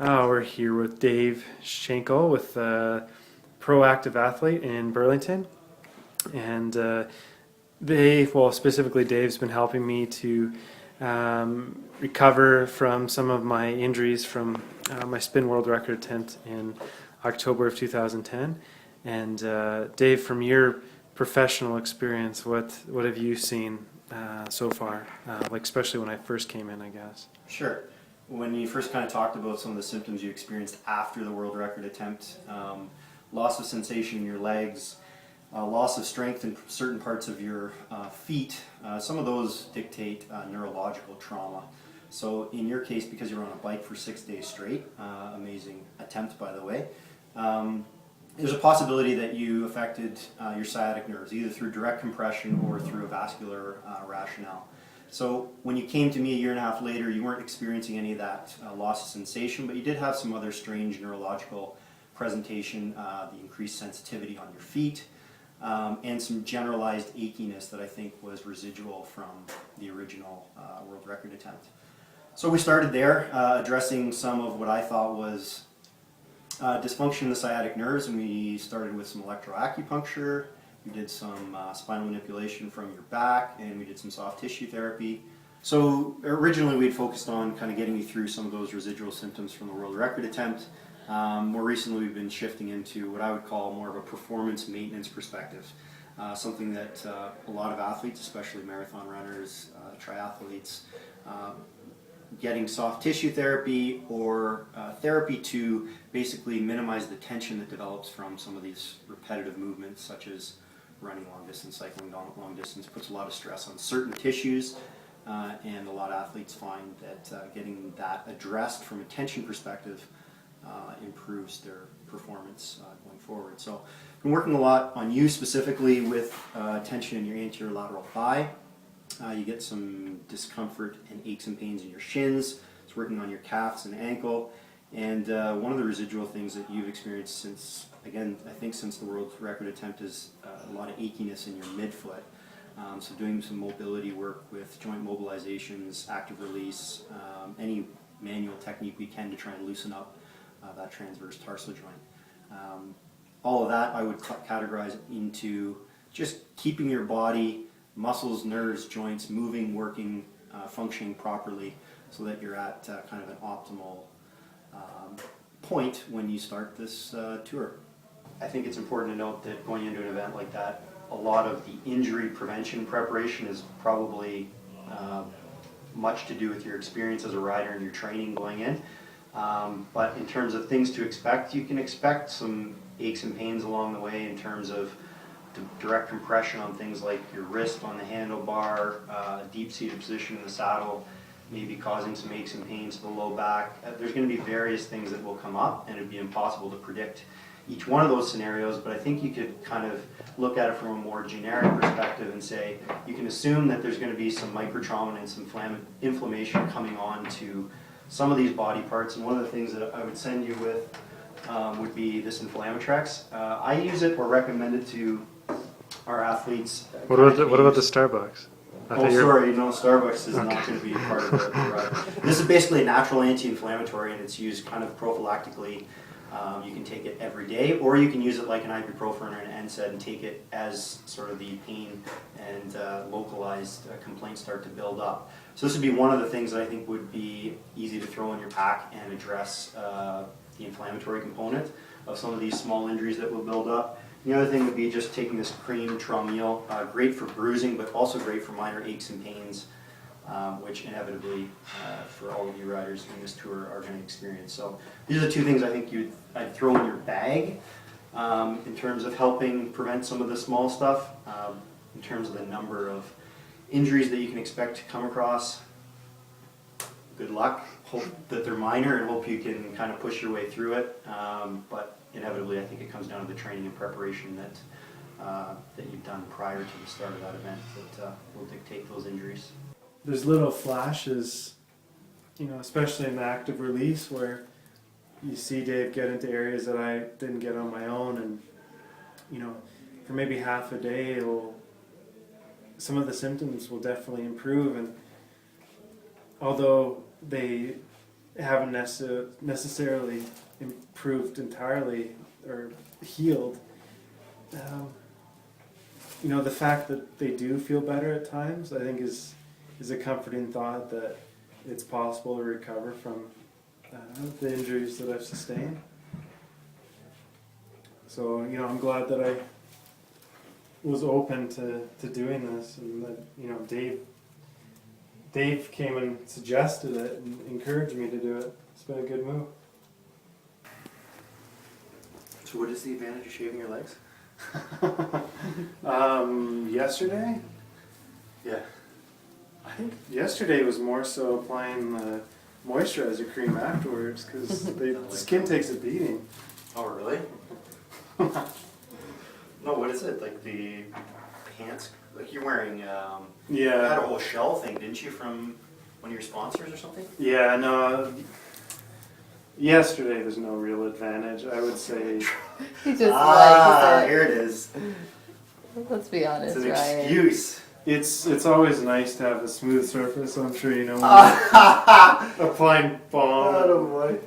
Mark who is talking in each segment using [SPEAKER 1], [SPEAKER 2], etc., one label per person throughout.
[SPEAKER 1] We're here with Dave Schenkel with Proactive Athlete in Burlington. And specifically Dave's been helping me to recover from some of my injuries from my spin world record attempt in October of 2010. And Dave, from your professional experience, what have you seen so far? Especially when I first came in, I guess.
[SPEAKER 2] Sure. When you first kind of talked about some of the symptoms you experienced after the world record attempt, loss of sensation in your legs, loss of strength in certain parts of your feet, some of those dictate neurological trauma. So in your case, because you were on a bike for 6 days straight, amazing attempt by the way, there's a possibility that you affected your sciatic nerves, either through direct compression or through a vascular rationale. So when you came to me a year and a half later, you weren't experiencing any of that loss of sensation, but you did have some other strange neurological presentation, the increased sensitivity on your feet, and some generalized achiness that I think was residual from the original world record attempt. So we started there, addressing some of what I thought was dysfunction in the sciatic nerves, and we started with some electroacupuncture. We did some spinal manipulation from your back, and we did some soft tissue therapy. So originally we'd focused on kind of getting you through some of those residual symptoms from the world record attempt. More recently we've been shifting into what I would call more of a performance maintenance perspective. Something that a lot of athletes, especially marathon runners, triathletes, getting soft tissue therapy or therapy to basically minimize the tension that develops from some of these repetitive movements, such as running long distance, cycling long distance, puts a lot of stress on certain tissues, and a lot of athletes find that getting that addressed from a tension perspective improves their performance going forward. So I've been working a lot on you specifically with tension in your anterior lateral thigh. You get some discomfort and aches and pains in your shins. It's working on your calves and ankle. And one of the residual things that you've experienced since, again, I think since the world record attempt is a lot of achiness in your midfoot. So doing some mobility work with joint mobilizations, active release, any manual technique we can to try and loosen up that transverse tarsal joint. All of that I would categorize into just keeping your body, muscles, nerves, joints moving, working, functioning properly so that you're at kind of an optimal point when you start this tour. I think it's important to note that going into an event like that, a lot of the injury prevention preparation is probably much to do with your experience as a rider and your training going in. But in terms of things to expect, you can expect some aches and pains along the way in terms of direct compression on things like your wrist on the handlebar, deep-seated position in the saddle, maybe causing some aches and pains to the low back. There's going to be various things that will come up, and it'd be impossible to predict each one of those scenarios, but I think you could kind of look at it from a more generic perspective and say you can assume that there's going to be some microtrauma and some inflammation coming on to some of these body parts. And one of the things that I would send you with would be this Inflammatrex. I use it or recommend it to our athletes.
[SPEAKER 1] What about the Starbucks?
[SPEAKER 2] Sorry, no, Starbucks is not going to be part of the ride. This is basically a natural anti-inflammatory, and it's used kind of prophylactically. You can take it every day, or you can use it like an ibuprofen or an NSAID and take it as sort of the pain and localized complaints start to build up. So this would be one of the things that I think would be easy to throw in your pack and address the inflammatory component of some of these small injuries that will build up. The other thing would be just taking this cream Traumeel, great for bruising, but also great for minor aches and pains, which inevitably, for all of you riders in this tour, are going to experience. So these are the two things I think I'd throw in your bag in terms of helping prevent some of the small stuff. In terms of the number of injuries that you can expect to come across, good luck. Hope that they're minor and hope you can kind of push your way through it. But inevitably, I think it comes down to the training and preparation that you've done prior to the start of that event that will dictate those injuries.
[SPEAKER 1] There's little flashes, especially in the active release, where you see Dave get into areas that I didn't get on my own, and for maybe half a day, some of the symptoms will definitely improve. And although they haven't necessarily improved entirely or healed. The fact that they do feel better at times, I think, is a comforting thought that it's possible to recover from the injuries that I've sustained. So, I'm glad that I was open to doing this, and that, Dave came and suggested it and encouraged me to do it. It's been a good move.
[SPEAKER 2] So what is the advantage of shaving your legs?
[SPEAKER 1] Yesterday?
[SPEAKER 2] Yeah.
[SPEAKER 1] I think yesterday was more so applying the moisturizer cream afterwards, because the skin takes a beating.
[SPEAKER 2] Oh, really? No, what is it? Like the pants? Like you're wearing, you had a
[SPEAKER 1] Yeah,
[SPEAKER 2] whole shell thing, didn't you, from one of your sponsors or something?
[SPEAKER 1] yeah, no. Yesterday there's no real advantage, I would say.
[SPEAKER 3] He just
[SPEAKER 2] Here it is.
[SPEAKER 3] let's be honest,
[SPEAKER 2] It's an
[SPEAKER 3] Ryan.
[SPEAKER 2] excuse.
[SPEAKER 1] It's always nice to have a smooth surface, I'm sure you know. Applying balm.
[SPEAKER 2] Oh boy.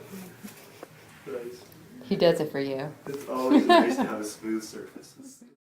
[SPEAKER 2] Nice.
[SPEAKER 3] He does it for you.
[SPEAKER 2] It's always nice to have a smooth surface.